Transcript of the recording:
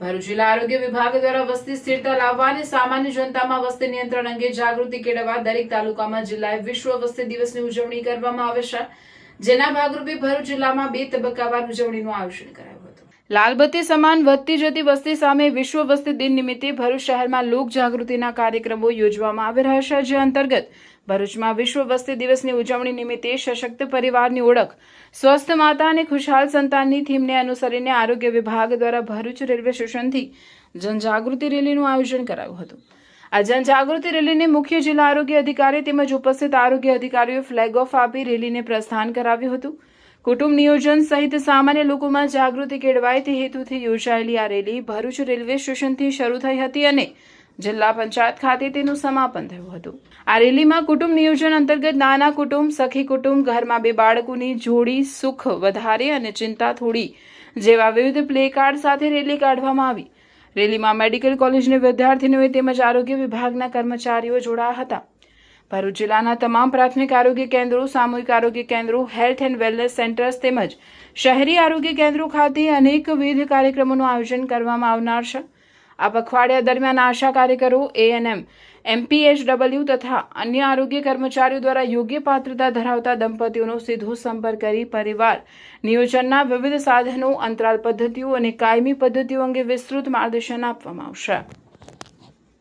ભરૂચ જિલ્લા આરોગ્ય વિભાગ દ્વારા વસ્તી સ્થિરતા લાવવા અને સામાન્ય જનતામાં વસ્તી નિયંત્રણ અંગે જાગૃતિ કેળવવા દરેક તાલુકામાં જિલ્લાએ વિશ્વ વસ્તી દિવસની ઉજવણી કરવામાં આવે છે, જેના ભાગરૂપે ભરૂચ જિલ્લામાં 2 તબક્કાવાર ઉજવણીનું આયોજન કરાયું હતું। લાલબત્તી સમાન વધતી જતી વસ્તી સામે વિશ્વ વસ્તી દિન નિમિત્તે ભરૂચ શહેરમાં લોક જાગૃતિના કાર્યક્રમો યોજવામાં આવી રહ્યા છે, જે અંતર્ગત ભરૂચમાં વિશ્વ વસ્તી દિવસની ઉજવણી નિમિત્તે સશક્ત પરિવારની ઓળખ, સ્વસ્થ માતા અને ખુશહાલ સંતાનની થીમને અનુસરીને આરોગ્ય વિભાગ દ્વારા ભરૂચ રેલવે સ્ટેશનથી જનજાગૃતિ રેલીનું આયોજન કરાયું હતું। આ જનજાગૃતિ રેલીને મુખ્ય જિલ્લા આરોગ્ય અધિકારી તેમજ ઉપસ્થિત આરોગ્ય અધિકારીઓએ ફ્લેગ ઓફ આપી રેલીને પ્રસ્થાન કરાવ્યું હતું। કુટુંબ નિયોજન સહિત સામાન્ય લોકોમાં જાગૃતિ કેળવાય તે હેતુથી યોજાયેલી આ રેલી ભરૂચ રેલવે સ્ટેશનથી શરૂ થઈ હતી અને જિલ્લા પંચાયત ખાતે તેનું સમાપન થયું હતું। આ રેલીમાં કુટુંબ નિયોજન અંતર્ગત નાના કુટુંબ, સખી કુટુંબ, ઘરમાં 2 બાળકોની જોડી, સુખ વધારે અને ચિંતા થોડી જેવા વિવિધ પ્લે કાર્ડ સાથે રેલી કાઢવામાં આવી। રેલીમાં મેડિકલ કોલેજના વિદ્યાર્થીઓએ તેમજ આરોગ્ય વિભાગના કર્મચારીઓ જોડાયા હતા। ભરૂચ જિલ્લાના તમામ પ્રાથમિક આરોગ્ય કેન્દ્રો, સામૂહિક આરોગ્ય કેન્દ્રો, હેલ્થ એન્ડ વેલનેસ સેન્ટર્સ તેમજ શહેરી આરોગ્ય કેન્દ્રો ખાતે અનેકવિધ કાર્યક્રમોનું આયોજન કરવામાં આવનાર છે। આ પખવાડિયા દરમિયાન આશા કાર્યકરો, ANM, MPHW તથા અન્ય આરોગ્ય કર્મચારીઓ દ્વારા યોગ્ય પાત્રતા ધરાવતા દંપતીઓનો સીધો સંપર્ક કરી પરિવાર નિયોજનના વિવિધ સાધનો, અંતરાલ પદ્ધતિઓ અને કાયમી પદ્ધતિઓ અંગે વિસ્તૃત માર્ગદર્શન આપવામાં આવશે।